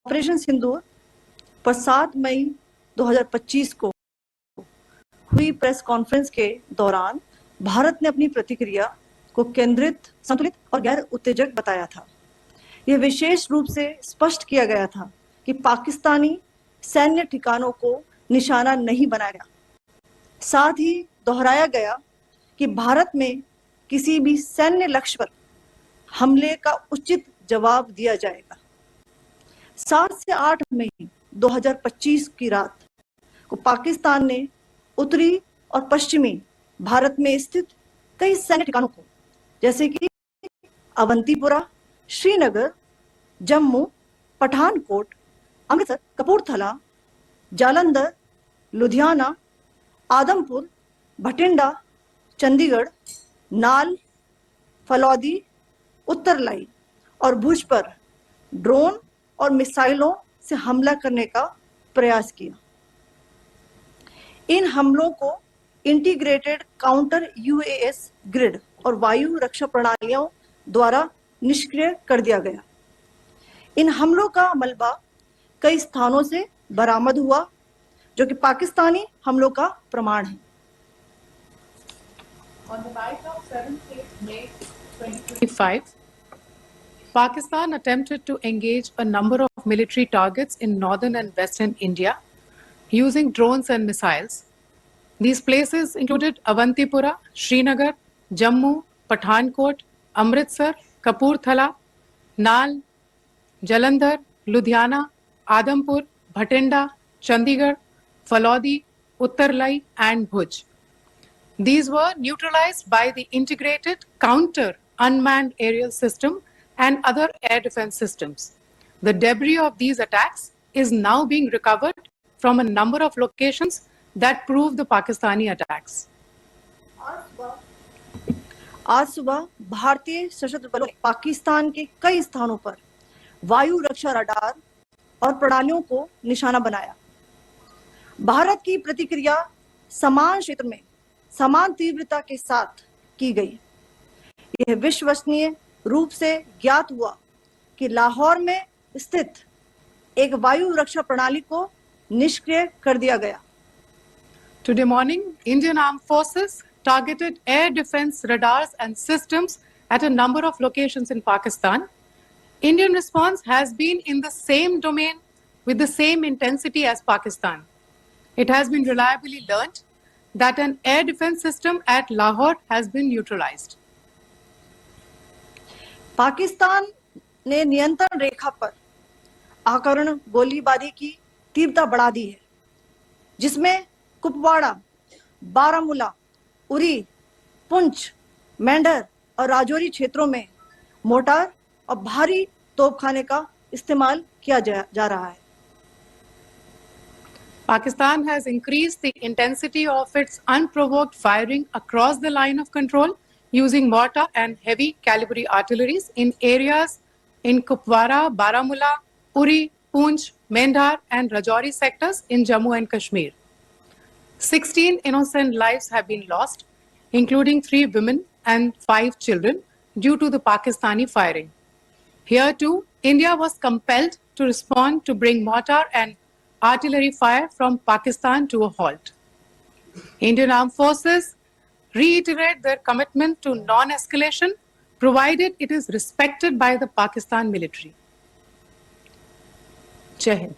Operation सिंदूर पर 7 मई 2025 को हुई प्रेस कॉन्फ्रेंस के दौरान भारत ने अपनी प्रतिक्रिया को केंद्रित, संतुलित और गैर उत्तेजक बताया था। यह विशेष रूप से स्पष्ट किया गया था कि पाकिस्तानी सैन्य ठिकानों को निशाना नहीं बनाया गया। साथ ही दोहराया गया कि भारत में किसी भी सैन्य लक्ष्य पर हमले का उचित जवाब दिया जाएगा। 7 से 8 मई 2025 की रात को पाकिस्तान ने उत्तरी और पश्चिमी भारत में स्थित कई सैन्य ठिकानों को, जैसे कि अवंतीपुरा, श्रीनगर, जम्मू, पठानकोट, अमृतसर, कपूरथला, जालंधर, लुधियाना, आदमपुर, भटिंडा, चंडीगढ़, नाल, फलौदी, उत्तरलाई और भुज पर ड्रोन और मिसाइलों से हमला करने का प्रयास किया। इन हमलों को इंटीग्रेटेड काउंटर यूएस ग्रिड और वायु रक्षा प्रणालियों द्वारा निष्क्रिय कर दिया गया। इन हमलों का मलबा कई स्थानों से बरामद हुआ, जो कि पाकिस्तानी हमलों का प्रमाण है। On the night of 7th May 2025, Pakistan attempted to engage a number of military targets in northern and western India using drones and missiles. These places included Avantipura, Srinagar, Jammu, Pathankot, Amritsar, Kapurthala, Nal, Jalandhar, Ludhiana, Adampur, Bhatinda, Chandigarh, Falodi, Uttarlai, and Bhuj. These were neutralized by the integrated counter unmanned aerial system and other air defense systems. The debris of these attacks is now being recovered from a number of locations that prove the Pakistani attacks. आज सुबह भारतीय सशस्त्र बलों ने पाकिस्तान के कई स्थानों पर वायु रक्षा रडार और प्रणालियों को निशाना बनाया। भारत की प्रतिक्रिया समान क्षेत्र में समान तीव्रता के साथ की गई। यह विश्वसनीय रूप से ज्ञात हुआ कि लाहौर में स्थित एक वायु रक्षा प्रणाली को निष्क्रिय कर दिया गया। Today morning, Indian Armed Forces targeted air defense radars and systems at a number of locations in Pakistan. Indian response has been in the same domain with the same intensity as Pakistan. It has been reliably learnt that an air defense system at Lahore has been neutralized. Pakistan ने नियंत्रण रेखा पर आकरण गोलीबारी की तीव्रता बढ़ा दी है, जिसमें कुपवाड़ा, बारामूला, उरी, पुंछ, मेंढर और राजौरी क्षेत्रों में मोर्टार और भारी तोपखाने का इस्तेमाल किया जा रहा है। Pakistan has increased the intensity of its unprovoked firing across the line of control using mortar and heavy calibre artilleries in areas in Kupwara, Baramulla, Uri, Poonch, Mendhar and Rajouri sectors in Jammu and Kashmir. 16 innocent lives have been lost, including 3 women and 5 children, due to the Pakistani firing. Here too, India was compelled to respond to bring mortar and artillery fire from Pakistan to a halt. Indian Armed Forces reiterate their commitment to non-escalation, provided it is respected by the Pakistan military. Jai Hind.